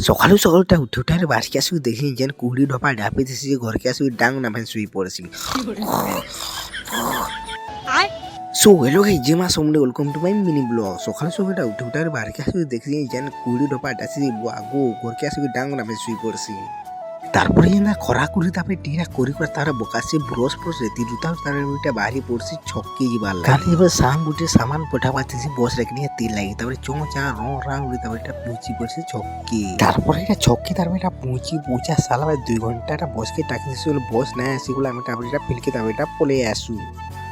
ସକାଳୁ ସକାଳୁଟା ଉଠି ଉଠାରେ ବାହାରିକି ଆସିକି ଦେଖିଲି ଯେନ୍ କୁହୁଡ଼ି ଢପା ଢାପି ଥିସି ଯେ ଘରକେ ଆସିକି ଡାଙ୍ଗ ନା ଭାଇ ଶୋଇ ପଡ଼ସି। ସୋ ହେଲୋ ଗାଇସ୍ ଜୟ ମା ସମୁଦ୍ର welcome to my mini blog. ସକାଳୁ ସକାଳୁଟା ଉଠି ଉଠାରେ ବାହାରିକି ଆସିକି ଦେଖିଲି ଯେନ୍ କୁହୁଡ଼ି ଢପା ଢାସି ଆଗୁ ଘରକେ ଆସିକି ଡାଙ୍ଗ ନା ଭାଇ ଶୋଇ ପଡ଼ସି। তারপরে যেনা খরা করে তারপরে টিরা করি করে তারা বকাসে ব্রশ ব্রশ রেতি জুতা তার ওইটা বাহারি পড়ছি ছকি যাবার লাগে কারণ এবার সাং গুটে সামান পঠাবা দিছি বস রেখে নিয়ে তেল লাগে তারপরে চোঁ চা রং রাং উড়ে তারপরে এটা পুঁচি পড়ছে ছকি তারপরে এটা ছকি তারপরে এটা পুঁচি পুঁচা সালা 2 ঘন্টা এটা বসকে টাকি দিছি বলে বস না আসি বলে আমি তারপরে এটা ফিলকে তারপরে এটা পলে আসু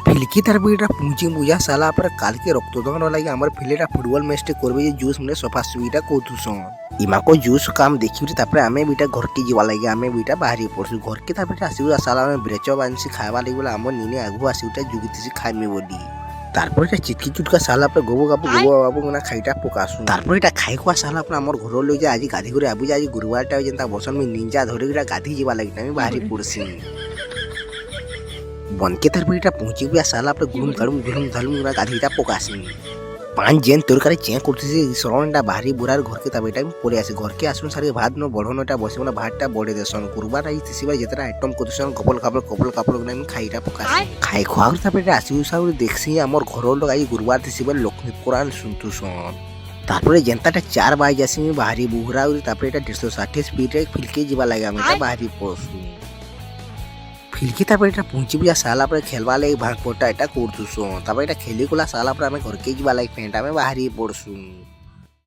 ফিলকি তারপরে এটা পুঁচি মুজা সালা পরে কালকে রক্তদান লাগে আমার ফিলেটা ফুটবল ম্যাচটা করবে যে জুস মানে সফা সুবিধা কৌতুসন ইমাকো জুস কাম দেখি তারপরে আমি বিটা ঘরকে যাওয়া লাগে আমি বিটা বাহারি পড়ছি ঘরকে তারপরে আসিবু সালা আমি ব্রেচ বানছি খাইবা লাগি বলে আমার নিনে আগুয়া আসিবটা জুগিতেছি খাইমি বলি তারপরে এটা চিটকি চুটকা সালা পরে গোবো গাবু না খাইটা পকাসু তারপরে এটা খাই খোয়া সালা পরে আমার ঘর লই যে আজি গাধি করে আবু যে আজি গুরুবারটা যেনতা বসন আমি নিনজা ধরে গিরা গাধি যাওয়া লাগি আমি বাহারি পড়ছি বনকে তারপরে এটা পৌঁছি গিয়া সালা পরে গুলুম ধালুম না গাধিটা পকাসি পাঁচ যেন তরকারি চেঁ করতেছি সরণটা বাহারি বুড়ার ঘরকে তারপরে এটা আমি পড়ে আসি ঘরকে আসুন সারি ভাত ন বড়নটা বসে মানে ভাতটা বড়ে দেসন গুরুবার আইতেছি বা যেটা আইটম করতেছন কপল কাপড় আমি খাইটা পকাসি খাই খোয়া তারপরে এটা আসি সারি দেখছি আমার ঘরের লোক আই গুরুবার দিছি বলে লক্ষ্মী কোরআন শুনতুছন তারপরে যেনতাটা 4 বাজে আসি বাহারি বুহরা তারপরে এটা 160 স্পিডে ফিলকে যাবা লাগে আমি এটা বাহারি পড়ছু ফিলকি তারপরে এটা পুঁচি বুঝা সালা পরে খেলবা লাগে ভাগ পড়টা এটা করতুছন তারপরে এটা খেলি গুলা সালা পরে আমি ঘরকে যাবা লাগে ফ্রেন্ড আমি বাহারি পড়ছু।